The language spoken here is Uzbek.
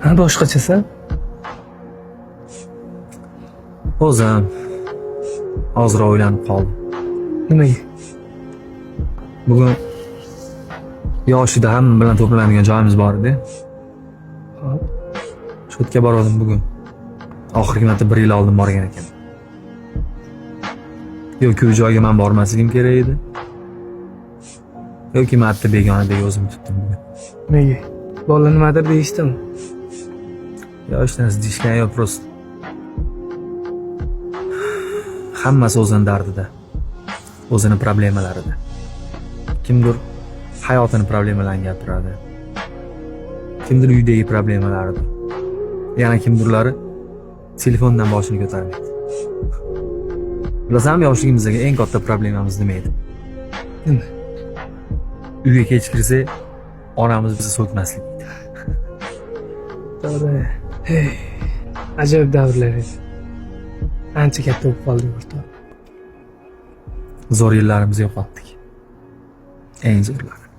Ha, boshqachasa? O'zim hozir o'ylanib qoldim. Nimaga? Bugun yoshida hamma bilan to'planadigan joyimiz bor edi. Hop. Shu yerga bordim bugun. Oxirgi marta 1 yil oldin borgan ekan. Yoki u joyga men bormasligim kerak edi. Yoki marta begonadek o'zim tutdim bugun. Nimaga? Bola nimadir deyishdimi? Hech narsa deyishgan yo'q, prosta. Hammasi o'zining dardida, o'zining problemalarida. Kimdir hayotini problemalarini gapiradi. Kimdir uydagi problemalaridir. Yana kimdirlari telefondan boshini ko'tarmaydi. Bilasanmi, yoshligimizdagi eng katta problemamiz nima edi? Nima? Uyga kech kirsak, onamiz bizni so'kmaslik edi. To'g'ri. Hey, ajoyib davrlar edi. Ancha katta bo'lib qoldik o'rtoq. Zo'r yillarimizni yo'qotdik. Eng zo'rlari.